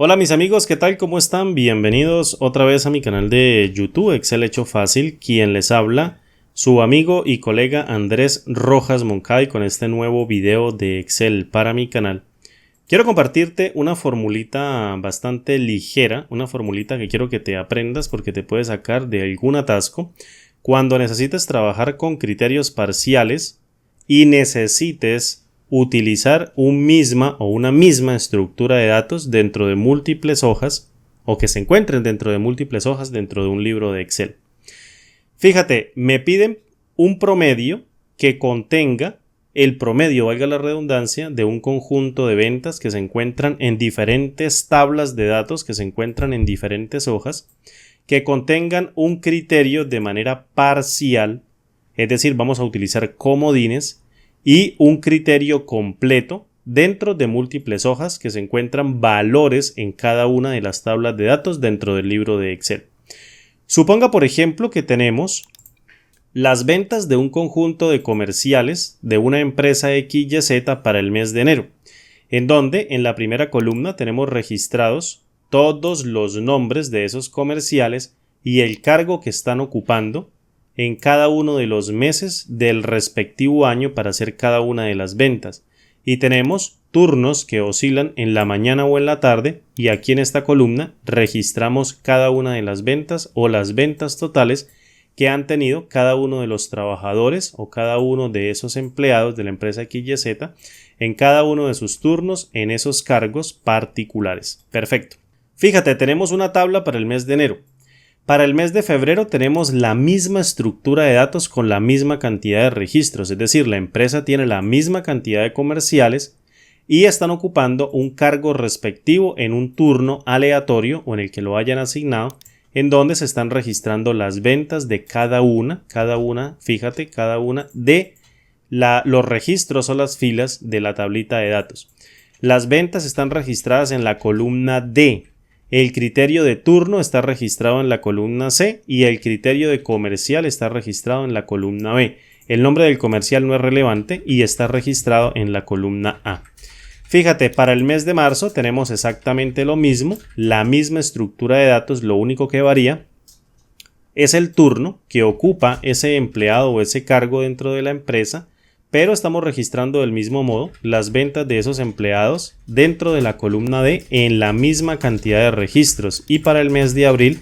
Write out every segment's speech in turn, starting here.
Hola mis amigos, ¿qué tal? ¿Cómo están? Bienvenidos otra vez a mi canal de YouTube, Excel Hecho Fácil. Quien les habla, su amigo y colega Andrés Rojas Moncay con este nuevo video de Excel para mi canal. Quiero compartirte una formulita bastante ligera, una formulita que quiero que te aprendas porque te puede sacar de algún atasco cuando necesites trabajar con criterios parciales y necesites utilizar una misma estructura de datos dentro de múltiples hojas o que se encuentren dentro de múltiples hojas dentro de un libro de Excel. Fíjate, me piden un promedio que contenga el promedio, valga la redundancia, de un conjunto de ventas que se encuentran en diferentes tablas de datos, que se encuentran en diferentes hojas, que contengan un criterio de manera parcial, es decir, vamos a utilizar comodines, y un criterio completo dentro de múltiples hojas que se encuentran valores en cada una de las tablas de datos dentro del libro de Excel. Suponga, por ejemplo, que tenemos las ventas de un conjunto de comerciales de una empresa XYZ para el mes de enero, en donde en la primera columna tenemos registrados todos los nombres de esos comerciales y el cargo que están ocupando en cada uno de los meses del respectivo año para hacer cada una de las ventas. Y tenemos turnos que oscilan en la mañana o en la tarde, y aquí en esta columna registramos cada una de las ventas o las ventas totales que han tenido cada uno de los trabajadores o cada uno de esos empleados de la empresa XYZ en cada uno de sus turnos en esos cargos particulares. Perfecto. Fíjate, tenemos una tabla para el mes de enero. Para el mes de febrero tenemos la misma estructura de datos con la misma cantidad de registros, es decir, la empresa tiene la misma cantidad de comerciales y están ocupando un cargo respectivo en un turno aleatorio o en el que lo hayan asignado, en donde se están registrando las ventas de cada una de los registros o las filas de la tablita de datos. Las ventas están registradas en la columna D. El criterio de turno está registrado en la columna C y el criterio de comercial está registrado en la columna B. El nombre del comercial no es relevante y está registrado en la columna A. Fíjate, para el mes de marzo tenemos exactamente lo mismo, la misma estructura de datos, lo único que varía es el turno que ocupa ese empleado o ese cargo dentro de la empresa, pero estamos registrando del mismo modo las ventas de esos empleados dentro de la columna D en la misma cantidad de registros. Y para el mes de abril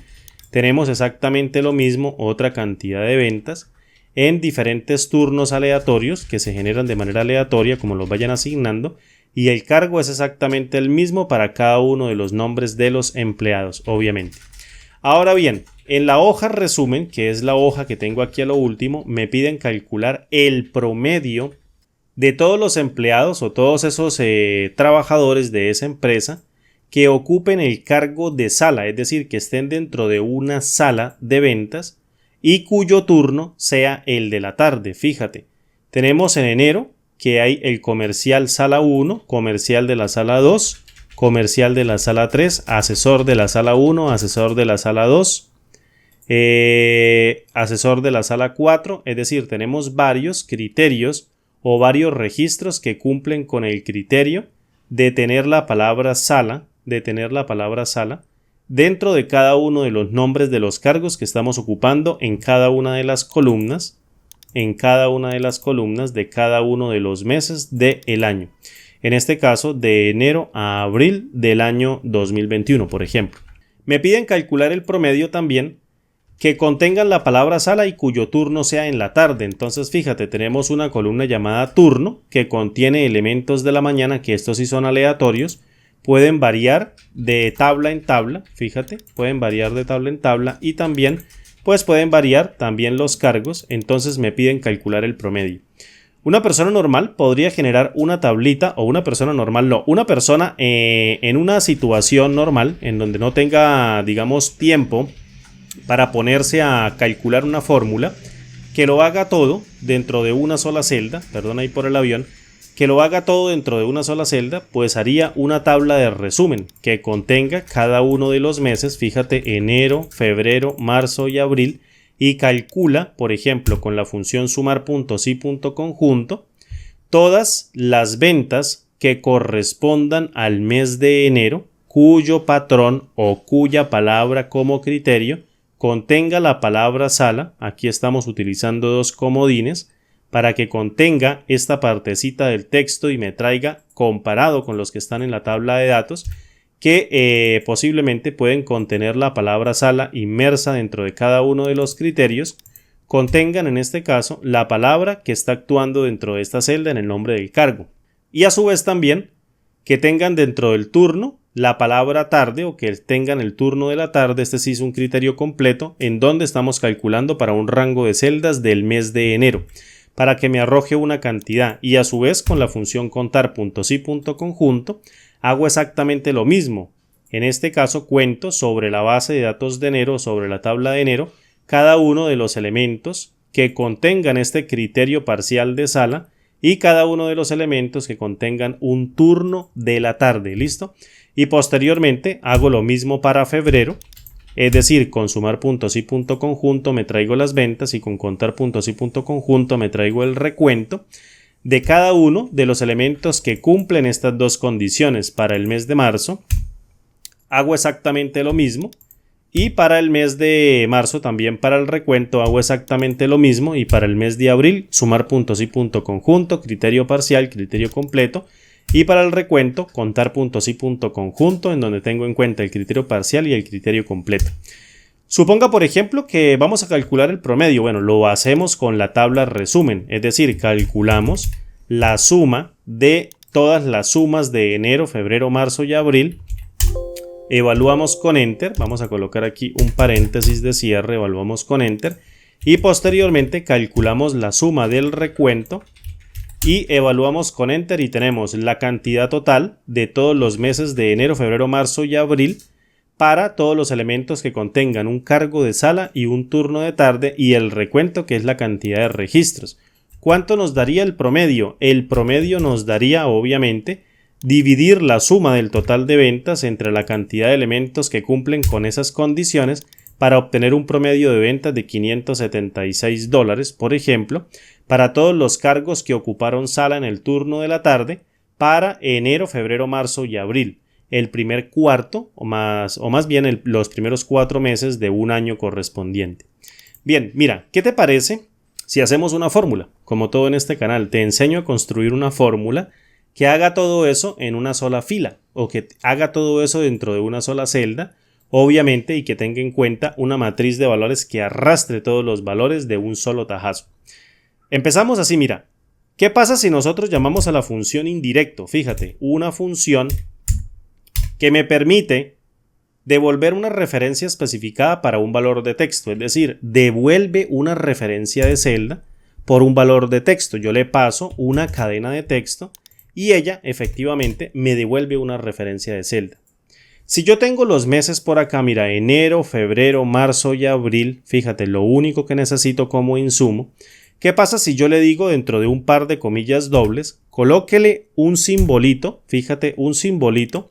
tenemos exactamente lo mismo, otra cantidad de ventas en diferentes turnos aleatorios que se generan de manera aleatoria como los vayan asignando, y el cargo es exactamente el mismo para cada uno de los nombres de los empleados, obviamente. Ahora bien, en la hoja resumen, que es la hoja que tengo aquí a lo último, me piden calcular el promedio de todos los empleados o todos esos trabajadores de esa empresa que ocupen el cargo de sala, es decir, que estén dentro de una sala de ventas y cuyo turno sea el de la tarde. Fíjate, tenemos en enero que hay el comercial sala 1, comercial de la sala 2, comercial de la sala 3, asesor de la sala 1, asesor de la sala 2, asesor de la sala 4, es decir, tenemos varios criterios o varios registros que cumplen con el criterio de tener la palabra sala, dentro de cada uno de los nombres de los cargos que estamos ocupando en cada una de las columnas, de cada uno de los meses del año. En este caso, de enero a abril del año 2021, por ejemplo. Me piden calcular el promedio también que contengan la palabra sala y cuyo turno sea en la tarde. Entonces, fíjate, tenemos una columna llamada turno que contiene elementos de la mañana, que estos sí son aleatorios. Pueden variar de tabla en tabla, fíjate, y también pues pueden variar también los cargos. Entonces me piden calcular el promedio. Una persona normal podría generar una tablita, o una persona normal no, una persona en una situación normal en donde no tenga, digamos, tiempo para ponerse a calcular una fórmula, que lo haga todo dentro de una sola celda, perdón ahí por el avión, pues haría una tabla de resumen que contenga cada uno de los meses, fíjate, enero, febrero, marzo y abril, y calcula, por ejemplo, con la función sumar puntos y punto conjunto, todas las ventas que correspondan al mes de enero cuyo patrón o cuya palabra como criterio contenga la palabra sala. Aquí estamos utilizando dos comodines para que contenga esta partecita del texto y me traiga, comparado con los que están en la tabla de datos, que posiblemente pueden contener la palabra sala inmersa dentro de cada uno de los criterios, contengan en este caso la palabra que está actuando dentro de esta celda en el nombre del cargo. Y a su vez también que tengan dentro del turno la palabra tarde o que tengan el turno de la tarde. Este sí es un criterio completo en donde estamos calculando para un rango de celdas del mes de enero, para que me arroje una cantidad, y a su vez con la función contar puntos y punto conjunto hago exactamente lo mismo. En este caso cuento sobre la base de datos de enero, sobre la tabla de enero, cada uno de los elementos que contengan este criterio parcial de sala y cada uno de los elementos que contengan un turno de la tarde. ¿Listo? Y posteriormente hago lo mismo para febrero, es decir, con sumar puntos y punto conjunto me traigo las ventas y con contar puntos y punto conjunto me traigo el recuento de cada uno de los elementos que cumplen estas dos condiciones. Para el mes de marzo hago exactamente lo mismo, y para el mes de marzo también para el recuento hago exactamente lo mismo, y para el mes de abril sumar puntos y punto conjunto, criterio parcial, criterio completo, y para el recuento contar puntos y punto conjunto, en donde tengo en cuenta el criterio parcial y el criterio completo. Suponga, por ejemplo, que vamos a calcular el promedio. Bueno, lo hacemos con la tabla resumen, es decir, calculamos la suma de todas las sumas de enero, febrero, marzo y abril. Evaluamos con Enter, vamos a colocar aquí un paréntesis de cierre, evaluamos con Enter, y posteriormente calculamos la suma del recuento y evaluamos con Enter, y tenemos la cantidad total de todos los meses de enero, febrero, marzo y abril para todos los elementos que contengan un cargo de sala y un turno de tarde, y el recuento, que es la cantidad de registros. ¿Cuánto nos daría el promedio? El promedio nos daría, obviamente, dividir la suma del total de ventas entre la cantidad de elementos que cumplen con esas condiciones para obtener un promedio de ventas de $576, por ejemplo, para todos los cargos que ocuparon sala en el turno de la tarde para enero, febrero, marzo y abril, el primer cuarto o más bien los primeros 4 meses de un año correspondiente. Bien, mira, ¿qué te parece si hacemos una fórmula? Como todo en este canal, te enseño a construir una fórmula que haga todo eso en una sola fila, o que haga todo eso dentro de una sola celda, obviamente, y que tenga en cuenta una matriz de valores que arrastre todos los valores de un solo tajazo. Empezamos así, mira. ¿Qué pasa si nosotros llamamos a la función indirecto? Fíjate, una función que me permite devolver una referencia especificada para un valor de texto, es decir, devuelve una referencia de celda por un valor de texto. Yo le paso una cadena de texto y ella efectivamente me devuelve una referencia de celda. Si yo tengo los meses por acá, mira, enero, febrero, marzo y abril, fíjate, lo único que necesito como insumo. ¿Qué pasa si yo le digo dentro de un par de comillas dobles, colóquele un simbolito, fíjate, un simbolito,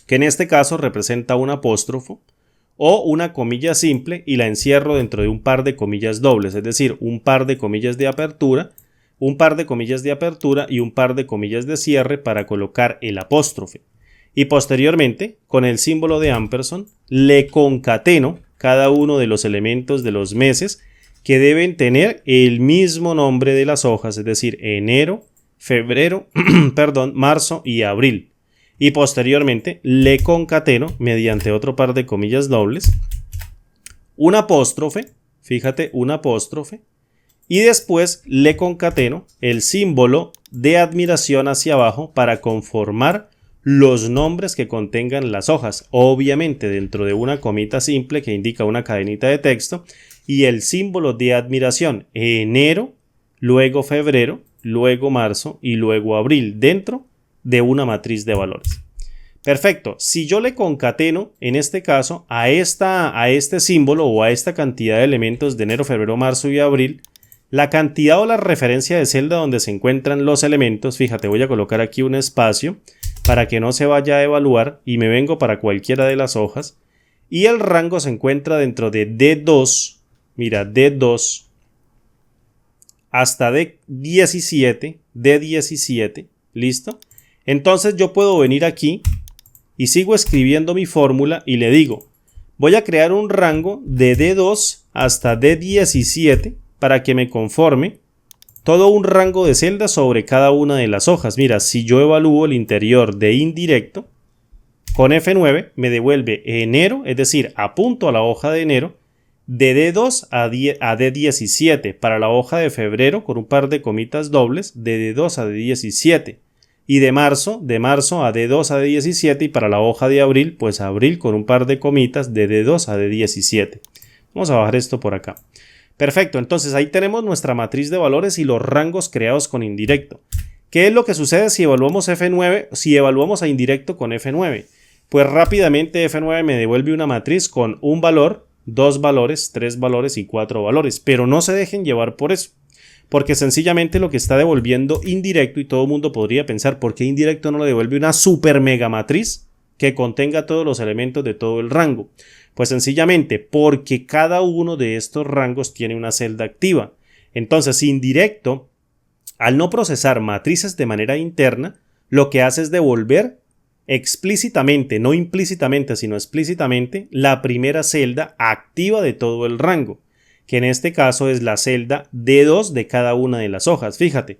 que en este caso representa un apóstrofo o una comilla simple, y la encierro dentro de un par de comillas dobles, es decir, un par de comillas de apertura, un par de comillas de apertura y un par de comillas de cierre para colocar el apóstrofe. Y posteriormente, con el símbolo de ampersand, le concateno cada uno de los elementos de los meses que deben tener el mismo nombre de las hojas, es decir, enero, febrero, marzo y abril. Y posteriormente le concateno mediante otro par de comillas dobles un apóstrofe, fíjate, un apóstrofe, y después le concateno el símbolo de admiración hacia abajo para conformar los nombres que contengan las hojas, obviamente dentro de una comita simple que indica una cadenita de texto, y el símbolo de admiración enero, luego febrero, luego marzo y luego abril dentro de una matriz de valores. Perfecto, si yo le concateno en este caso a este símbolo o a esta cantidad de elementos de enero, febrero, marzo y abril, la cantidad o la referencia de celda donde se encuentran los elementos, fíjate, voy a colocar aquí un espacio para que no se vaya a evaluar y me vengo para cualquiera de las hojas, y el rango se encuentra dentro de D2, mira, D2 hasta D17, ¿listo? Entonces yo puedo venir aquí y sigo escribiendo mi fórmula y le digo, voy a crear un rango de D2 hasta D17 para que me conforme todo un rango de celdas sobre cada una de las hojas. Mira, si yo evalúo el interior de indirecto, con F9 me devuelve enero, es decir, apunto a la hoja de enero, de D2 a D17, para la hoja de febrero con un par de comitas dobles, de D2 a D17, y de marzo a D2 a D17, y para la hoja de abril, pues abril con un par de comitas de D2 a D17. Vamos a bajar esto por acá. Perfecto, entonces ahí tenemos nuestra matriz de valores y los rangos creados con indirecto. ¿Qué es lo que sucede si evaluamos F9, si evaluamos a indirecto con F9? Pues rápidamente F9 me devuelve una matriz con un valor, 2 valores, 3 valores y 4 valores. Pero no se dejen llevar por eso, porque sencillamente lo que está devolviendo indirecto, y todo el mundo podría pensar, ¿por qué indirecto no le devuelve una super mega matriz que contenga todos los elementos de todo el rango? Pues sencillamente porque cada uno de estos rangos tiene una celda activa. Entonces indirecto, al no procesar matrices de manera interna, lo que hace es devolver explícitamente, no implícitamente, sino explícitamente, la primera celda activa de todo el rango, que en este caso es la celda D2 de cada una de las hojas. Fíjate,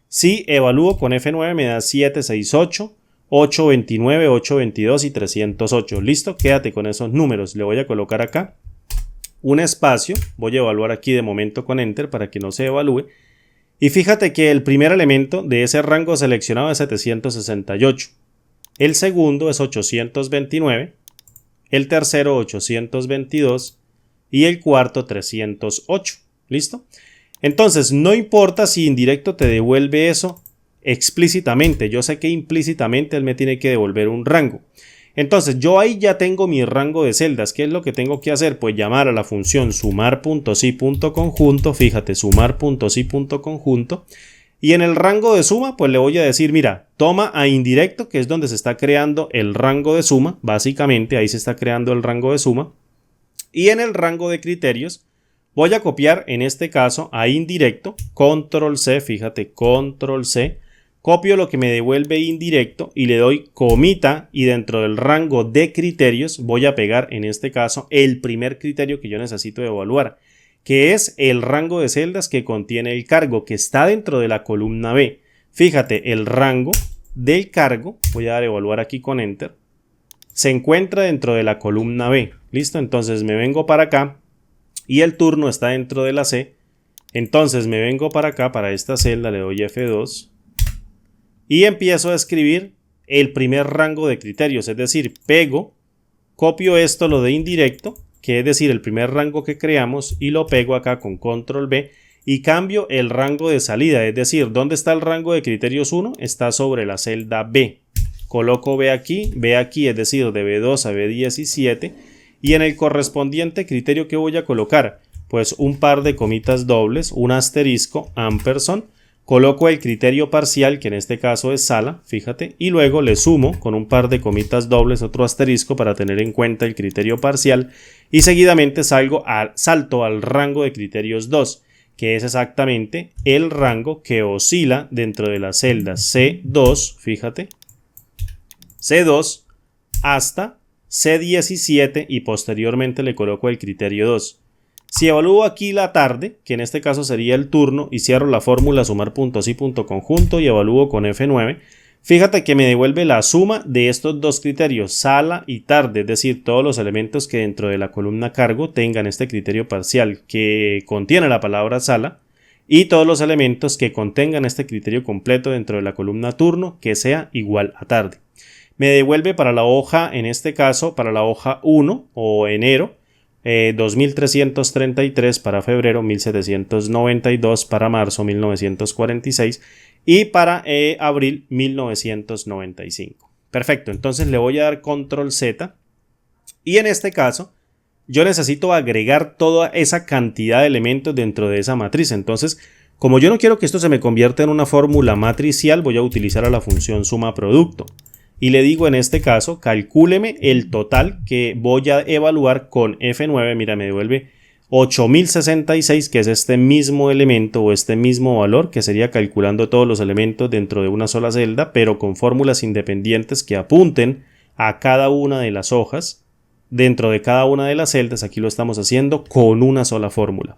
si evalúo con F9 me da 768, 829, 822 y 308. Listo, quédate con esos números. Le voy a colocar acá un espacio, voy a evaluar aquí de momento con Enter para que no se evalúe. Y fíjate que el primer elemento de ese rango seleccionado es 768. El segundo es 829, el tercero 822 y el cuarto 308. ¿Listo? Entonces, no importa si indirecto te devuelve eso explícitamente. Yo sé que implícitamente él me tiene que devolver un rango. Entonces, yo ahí ya tengo mi rango de celdas. ¿Qué es lo que tengo que hacer? Pues llamar a la función sumar.si.conjunto. Fíjate, sumar.si.conjunto. Y en el rango de suma, pues le voy a decir, mira, toma a indirecto, que es donde se está creando el rango de suma. Básicamente, ahí se está creando el rango de suma. Y en el rango de criterios, voy a copiar, en este caso, a indirecto, control C, fíjate, control C. Copio lo que me devuelve indirecto y le doy comita, y dentro del rango de criterios voy a pegar, en este caso, el primer criterio que yo necesito evaluar, que es el rango de celdas que contiene el cargo, que está dentro de la columna B. Fíjate, el rango del cargo, voy a dar a evaluar aquí con Enter, se encuentra dentro de la columna B. ¿Listo? Entonces me vengo para acá y el turno está dentro de la C. Entonces me vengo para acá, para esta celda, le doy F2 y empiezo a escribir el primer rango de criterios, es decir, pego, copio esto, lo de indirecto, que es decir, el primer rango que creamos, y lo pego acá con control B y cambio el rango de salida, es decir, ¿dónde está el rango de criterios 1? Está sobre la celda B. Coloco B aquí, es decir, de B2 a B17, y en el correspondiente criterio que voy a colocar, pues un par de comitas dobles, un asterisco, ampersand, coloco el criterio parcial, que en este caso es sala, fíjate, y luego le sumo con un par de comitas dobles otro asterisco para tener en cuenta el criterio parcial, y seguidamente salto al rango de criterios 2, que es exactamente el rango que oscila dentro de la celda C2, fíjate, C2 hasta C17, y posteriormente le coloco el criterio 2. Si evalúo aquí la tarde, que en este caso sería el turno, y cierro la fórmula sumar.si.conjunto y evalúo con F9, fíjate que me devuelve la suma de estos dos criterios, sala y tarde, es decir, todos los elementos que dentro de la columna cargo tengan este criterio parcial que contiene la palabra sala, y todos los elementos que contengan este criterio completo dentro de la columna turno que sea igual a tarde. Me devuelve para la hoja, en este caso, para la hoja 1 o enero, 2333 para febrero, 1792 para marzo, 1946 y para abril, 1995. Perfecto, entonces le voy a dar control Z y en este caso yo necesito agregar toda esa cantidad de elementos dentro de esa matriz. Entonces, como yo no quiero que esto se me convierta en una fórmula matricial, voy a utilizar a la función suma producto. Y le digo en este caso, calcúleme el total que voy a evaluar con F9. Mira, me devuelve 8066, que es este mismo elemento o este mismo valor, que sería calculando todos los elementos dentro de una sola celda, pero con fórmulas independientes que apunten a cada una de las hojas, dentro de cada una de las celdas. Aquí lo estamos haciendo con una sola fórmula.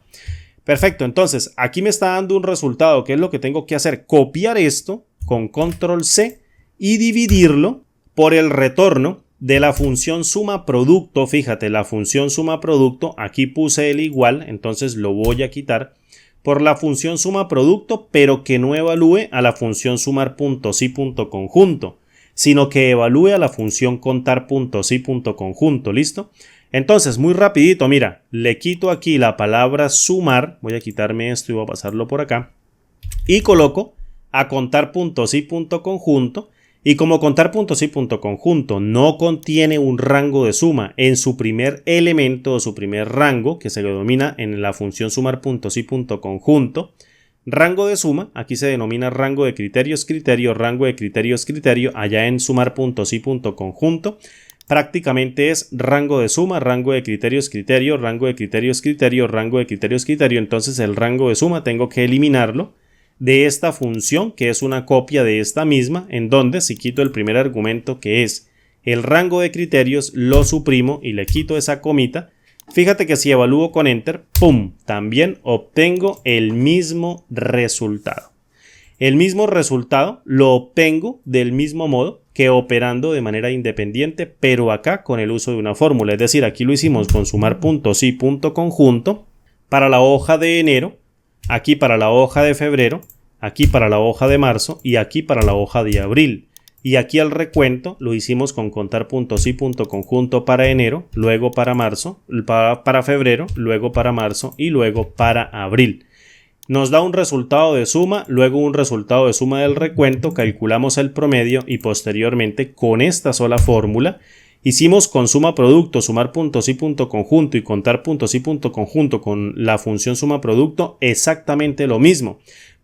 Perfecto, entonces aquí me está dando un resultado. ¿Qué es lo que tengo que hacer? Copiar esto con control C y dividirlo por el retorno de la función suma producto. Fíjate, la función suma producto, aquí puse el igual, entonces lo voy a quitar, por la función suma producto, pero que no evalúe a la función sumar puntos y punto conjunto, sino que evalúe a la función contar puntos y punto conjunto. ¿Listo? Entonces, muy rapidito, mira, le quito aquí la palabra sumar, voy a quitarme esto y voy a pasarlo por acá, y coloco a contar puntos y punto conjunto. Y como contar puntos y punto conjunto no contiene un rango de suma en su primer elemento o su primer rango, que se denomina en la función sumar puntos y punto conjunto, rango de suma, aquí se denomina rango de criterios criterio, rango de criterios criterio, allá en sumar puntos y punto conjunto, prácticamente es rango de suma, rango de criterios criterio, rango de criterios criterio, rango de criterios criterio. Entonces el rango de suma tengo que eliminarlo de esta función, que es una copia de esta misma, en donde si quito el primer argumento, que es el rango de criterios, lo suprimo y le quito esa comita. Fíjate que si evalúo con enter, ¡pum!, también obtengo el mismo resultado. El mismo resultado lo obtengo del mismo modo que operando de manera independiente, pero acá con el uso de una fórmula. Es decir, aquí lo hicimos con sumar puntos y punto conjunto para la hoja de enero, aquí para la hoja de febrero, aquí para la hoja de marzo y aquí para la hoja de abril. Y aquí el recuento lo hicimos con contar puntos y punto conjunto para enero, luego para marzo, para febrero, luego para marzo y luego para abril. Nos da un resultado de suma, luego un resultado de suma del recuento, calculamos el promedio y posteriormente con esta sola fórmula hicimos con suma producto, sumar puntos y punto conjunto y contar puntos y punto conjunto con la función suma producto exactamente lo mismo.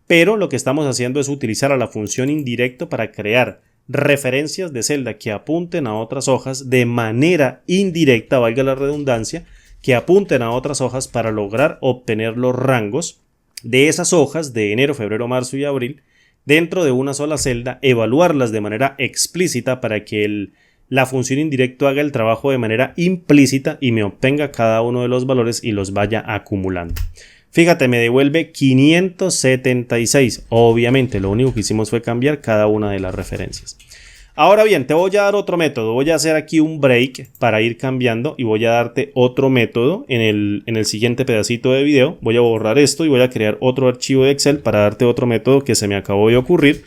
Pero lo que estamos haciendo es utilizar a la función indirecto para crear referencias de celda que apunten a otras hojas de manera indirecta, valga la redundancia, que apunten a otras hojas para lograr obtener los rangos de esas hojas de enero, febrero, marzo y abril dentro de una sola celda, evaluarlas de manera explícita para que la función indirecto haga el trabajo de manera implícita y me obtenga cada uno de los valores y los vaya acumulando. Fíjate, me devuelve 576. Obviamente, lo único que hicimos fue cambiar cada una de las referencias. Ahora bien, te voy a dar otro método. Voy a hacer aquí un break para ir cambiando y voy a darte otro método en el siguiente pedacito de video. Voy a borrar esto y voy a crear otro archivo de Excel para darte otro método que se me acabó de ocurrir,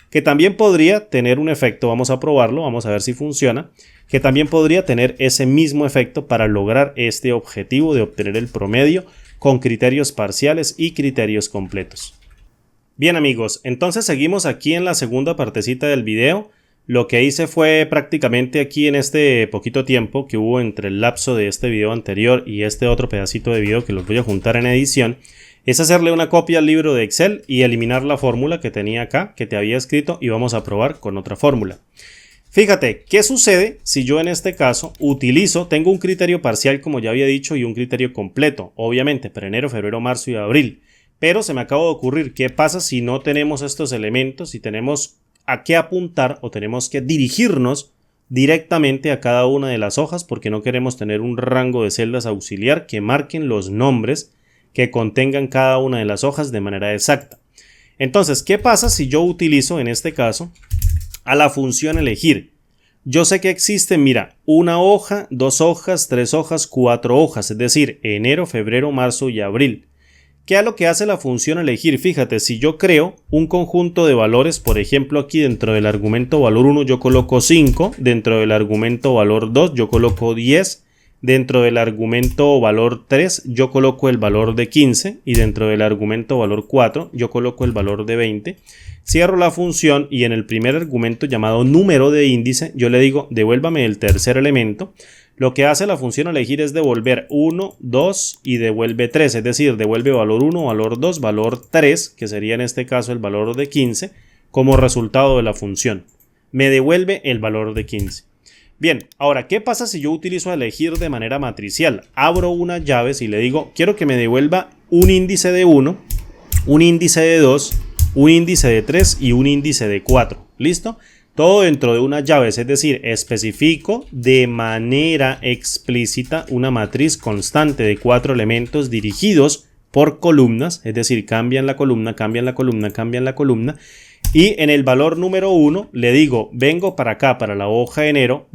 que también podría tener un efecto. Vamos a probarlo, vamos a ver si funciona, que también podría tener ese mismo efecto para lograr este objetivo de obtener el promedio con criterios parciales y criterios completos. Bien amigos, entonces seguimos aquí en la segunda partecita del video. Lo que hice fue prácticamente aquí en este poquito tiempo que hubo entre el lapso de este video anterior y este otro pedacito de video que los voy a juntar en edición, es hacerle una copia al libro de Excel y eliminar la fórmula que tenía acá, que te había escrito, y vamos a probar con otra fórmula. Fíjate, ¿qué sucede si yo en este caso tengo un criterio parcial como ya había dicho y un criterio completo, obviamente, para enero, febrero, marzo y abril? Pero se me acaba de ocurrir, ¿qué pasa si no tenemos estos elementos, si tenemos a qué apuntar o tenemos que dirigirnos directamente a cada una de las hojas porque no queremos tener un rango de celdas auxiliar que marquen los nombres que contengan cada una de las hojas de manera exacta? Entonces, ¿qué pasa si yo utilizo en este caso a la función elegir? Yo sé que existen, mira, una hoja, 2 hojas, 3 hojas, 4 hojas, es decir, enero, febrero, marzo y abril. ¿Qué es lo que hace la función elegir? Fíjate, si yo creo un conjunto de valores, por ejemplo aquí dentro del argumento valor 1 yo coloco 5, dentro del argumento valor 2 yo coloco 10, dentro del argumento valor 3 yo coloco el valor de 15 y dentro del argumento valor 4 yo coloco el valor de 20. Cierro la función y en el primer argumento llamado número de índice yo le digo devuélvame el tercer elemento. Lo que hace la función elegir es devolver 1, 2 y devuelve 3, es decir, devuelve valor 1, valor 2, valor 3, que sería en este caso el valor de 15, como resultado de la función. Me devuelve el valor de 15. Bien, ahora, ¿qué pasa si yo utilizo elegir de manera matricial? Abro unas llaves y le digo, quiero que me devuelva un índice de 1, un índice de 2, un índice de 3 y un índice de 4. ¿Listo? todo dentro de una llave, es decir, especifico de manera explícita una matriz constante de 4 elementos dirigidos por columnas, es decir, cambian la columna, cambian la columna, cambian la columna. Y en el valor número 1 le digo, vengo para acá, para la hoja de enero,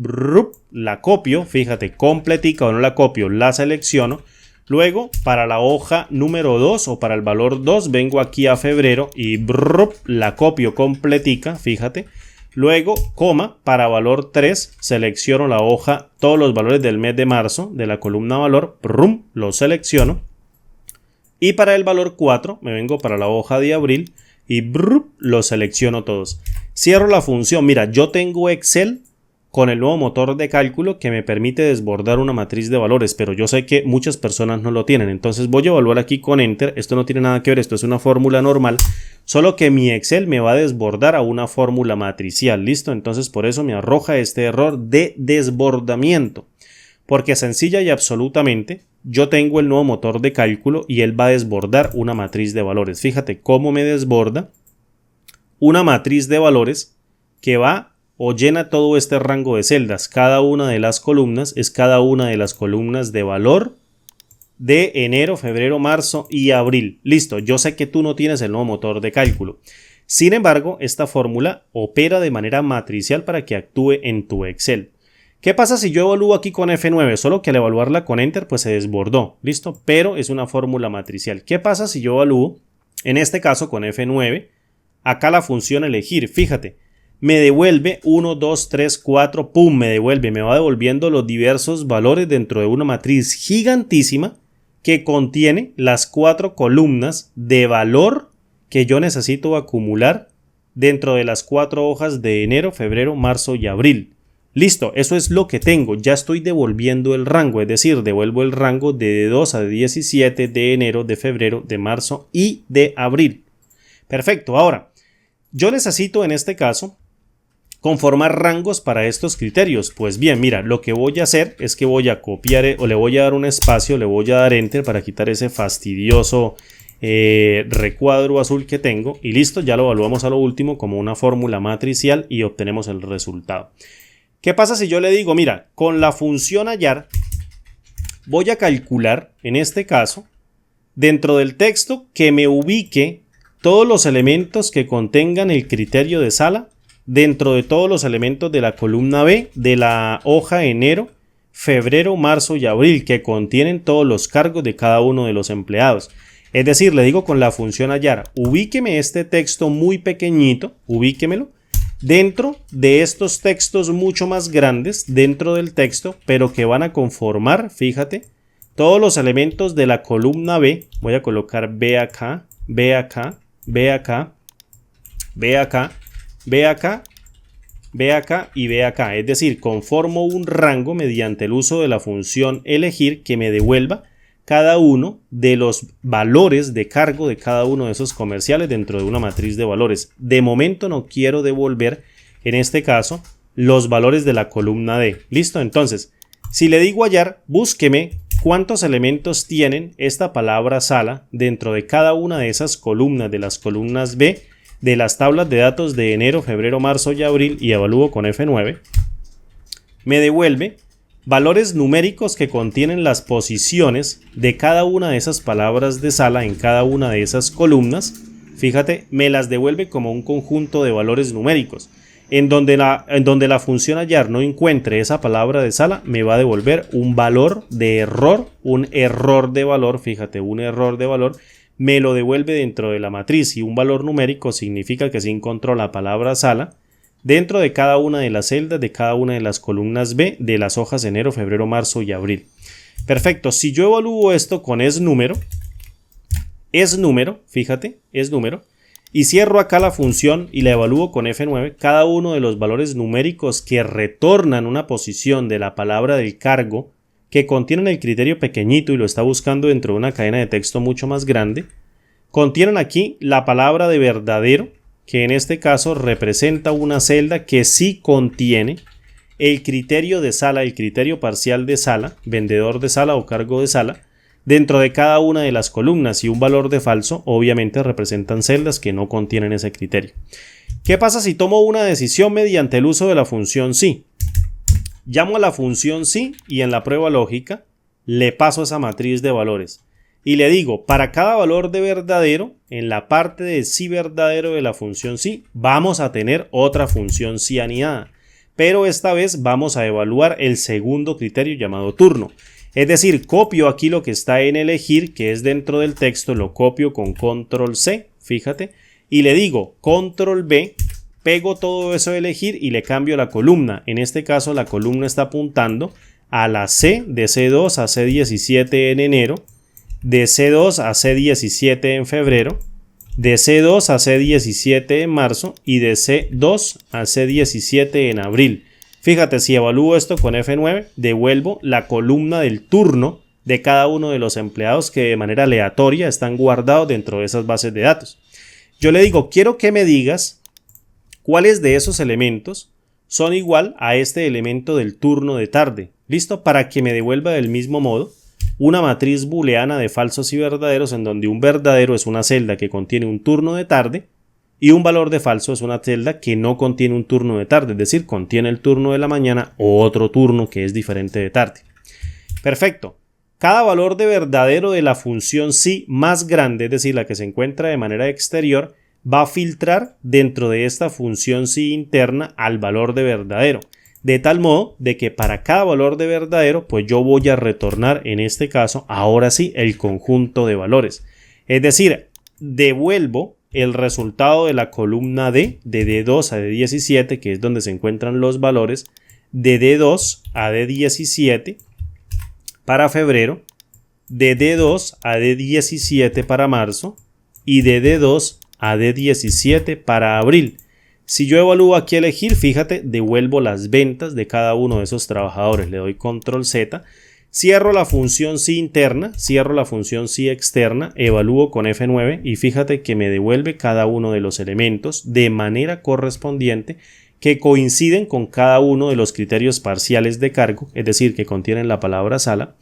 la copio, fíjate, completica o no la copio, la selecciono. Luego, para la hoja número 2 o para el valor 2, vengo aquí a febrero y la copio completica, fíjate. Luego, coma, para valor 3, selecciono la hoja, todos los valores del mes de marzo, de la columna valor, los selecciono. Y para el valor 4, me vengo para la hoja de abril y los selecciono todos. Cierro la función. Mira, yo tengo Excel con el nuevo motor de cálculo que me permite desbordar una matriz de valores, pero yo sé que muchas personas no lo tienen. Entonces voy a evaluar aquí con Enter. Esto no tiene nada que ver, esto es una fórmula normal, solo que mi Excel me va a desbordar a una fórmula matricial. ¿Listo? Entonces por eso me arroja este error de desbordamiento. Porque sencilla y absolutamente yo tengo el nuevo motor de cálculo y él va a desbordar una matriz de valores. Fíjate cómo me desborda una matriz de valores que va o llena todo este rango de celdas. Cada una de las columnas es cada una de las columnas de valor de enero, febrero, marzo y abril. Listo, yo sé que tú no tienes el nuevo motor de cálculo. Sin embargo, esta fórmula opera de manera matricial para que actúe en tu Excel. ¿Qué pasa si yo evalúo aquí con F9? Solo que al evaluarla con Enter pues se desbordó, ¿listo? Pero es una fórmula matricial. ¿Qué pasa si yo evalúo, en este caso con F9, acá la función elegir? Fíjate, me devuelve 1, 2, 3, 4, ¡pum! Me va devolviendo los diversos valores dentro de una matriz gigantísima que contiene las 4 columnas de valor que yo necesito acumular dentro de las 4 hojas de enero, febrero, marzo y abril. Listo, eso es lo que tengo, ya estoy devolviendo el rango, es decir, devuelvo el rango de 2 a 17 de enero, de febrero, de marzo y de abril. Perfecto, ahora, yo necesito en este caso conformar rangos para estos criterios. Pues bien, mira, lo que voy a hacer es que voy a copiar o le voy a dar un espacio, le voy a dar Enter para quitar ese fastidioso recuadro azul que tengo y listo, ya lo evaluamos a lo último como una fórmula matricial y obtenemos el resultado. ¿Qué pasa si yo le digo, mira, con la función hallar voy a calcular, en este caso, dentro del texto que me ubique todos los elementos que contengan el criterio de sala dentro de todos los elementos de la columna B de la hoja enero, febrero, marzo y abril que contienen todos los cargos de cada uno de los empleados? Es decir, le digo con la función hallar, ubíqueme este texto muy pequeñito, ubíquemelo dentro de estos textos mucho más grandes dentro del texto, pero que van a conformar, fíjate, todos los elementos de la columna B. Voy a colocar B acá, B acá, B acá, B acá, B acá, B acá y B acá. Es decir, conformo un rango mediante el uso de la función elegir que me devuelva cada uno de los valores de cargo de cada uno de esos comerciales dentro de una matriz de valores. De momento no quiero devolver, en este caso, los valores de la columna D. ¿Listo? Entonces, si le digo hallar, búsqueme cuántos elementos tienen esta palabra sala dentro de cada una de esas columnas, de las columnas B, de las tablas de datos de enero, febrero, marzo y abril, y evalúo con F9. Me devuelve valores numéricos que contienen las posiciones de cada una de esas palabras de sala en cada una de esas columnas. Fíjate, me las devuelve como un conjunto de valores numéricos. En donde la función hallar no encuentre esa palabra de sala, me va a devolver un valor de error, un error de valor, fíjate, un error de valor, me lo devuelve dentro de la matriz, y un valor numérico significa que se encontró la palabra sala dentro de cada una de las celdas de cada una de las columnas B de las hojas de enero, febrero, marzo y abril. Perfecto, si yo evalúo esto con esNúmero, fíjate, esNúmero, y cierro acá la función y la evalúo con F9, cada uno de los valores numéricos que retornan una posición de la palabra del cargo que contienen el criterio pequeñito y lo está buscando dentro de una cadena de texto mucho más grande, contienen aquí la palabra de verdadero, que en este caso representa una celda que sí contiene el criterio de sala, el criterio parcial de sala, vendedor de sala o cargo de sala, dentro de cada una de las columnas, y un valor de falso obviamente representan celdas que no contienen ese criterio. ¿Qué pasa si tomo una decisión mediante el uso de la función sí? Llamo a la función sí y en la prueba lógica le paso esa matriz de valores y le digo, para cada valor de verdadero, en la parte de sí verdadero de la función sí, vamos a tener otra función sí anidada, pero esta vez vamos a evaluar el segundo criterio llamado turno. Es decir, copio aquí lo que está en elegir, que es dentro del texto, lo copio con control C, fíjate, y le digo control B, pego todo eso de elegir y le cambio la columna. En este caso la columna está apuntando a la C, de C2 a C17 en enero, de C2 a C17 en febrero, de C2 a C17 en marzo y de C2 a C17 en abril. Fíjate, si evalúo esto con F9, devuelvo la columna del turno de cada uno de los empleados que de manera aleatoria están guardados dentro de esas bases de datos. Yo le digo, quiero que me digas cuáles de esos elementos son igual a este elemento del turno de tarde. ¿Listo? Para que me devuelva del mismo modo una matriz booleana de falsos y verdaderos, en donde un verdadero es una celda que contiene un turno de tarde y un valor de falso es una celda que no contiene un turno de tarde, es decir, contiene el turno de la mañana o otro turno que es diferente de tarde. Perfecto. Cada valor de verdadero de la función sí más grande, es decir, la que se encuentra de manera exterior, va a filtrar dentro de esta función sí interna al valor de verdadero. De tal modo de que para cada valor de verdadero, pues yo voy a retornar en este caso, ahora sí, el conjunto de valores. Es decir, devuelvo el resultado de la columna D, de D2 a D17, que es donde se encuentran los valores, de D2 a D17 para febrero, de D2 a D17 para marzo y de D2 a D17 para abril. Si yo evalúo aquí elegir, fíjate, devuelvo las ventas de cada uno de esos trabajadores. Le doy control Z, cierro la función sí interna, cierro la función sí externa, evalúo con F9 y fíjate que me devuelve cada uno de los elementos de manera correspondiente que coinciden con cada uno de los criterios parciales de cargo, es decir, que contienen la palabra sala,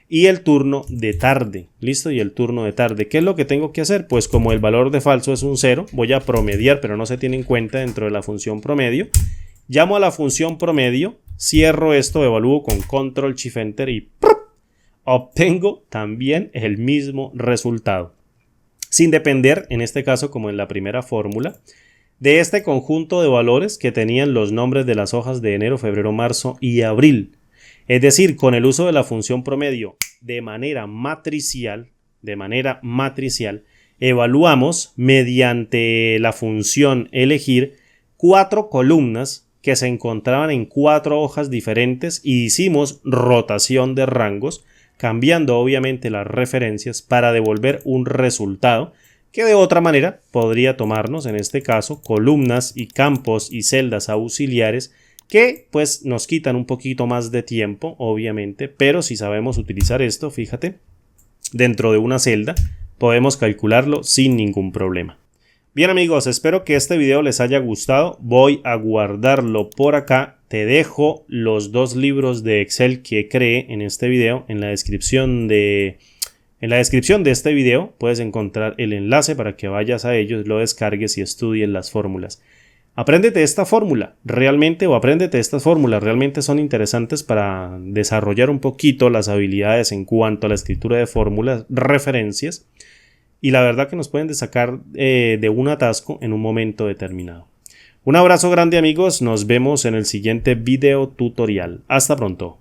y el turno de tarde. ¿Listo? Y el turno de tarde. ¿Qué es lo que tengo que hacer? Pues como el valor de falso es un 0, voy a promediar, pero no se tiene en cuenta dentro de la función promedio. Llamo a la función promedio, cierro esto, evalúo con control shift enter y ¡prup! Obtengo también el mismo resultado. Sin depender, en este caso como en la primera fórmula, de este conjunto de valores que tenían los nombres de las hojas de enero, febrero, marzo y abril. Es decir, con el uso de la función promedio de manera matricial, evaluamos mediante la función elegir 4 columnas que se encontraban en 4 hojas diferentes y hicimos rotación de rangos, cambiando obviamente las referencias para devolver un resultado que de otra manera podría tomarnos, en este caso, columnas y campos y celdas auxiliares que pues nos quitan un poquito más de tiempo, obviamente, pero si sabemos utilizar esto, fíjate, dentro de una celda podemos calcularlo sin ningún problema. Bien amigos, espero que este video les haya gustado. Voy a guardarlo por acá. Te dejo los 2 libros de Excel que creé en este video en la descripción de este video. Puedes encontrar el enlace para que vayas a ellos, lo descargues y estudies las fórmulas. Apréndete esta fórmula realmente, o apréndete estas fórmulas, realmente son interesantes para desarrollar un poquito las habilidades en cuanto a la escritura de fórmulas, referencias, y la verdad que nos pueden sacar de un atasco en un momento determinado. Un abrazo grande amigos, nos vemos en el siguiente video tutorial. Hasta pronto.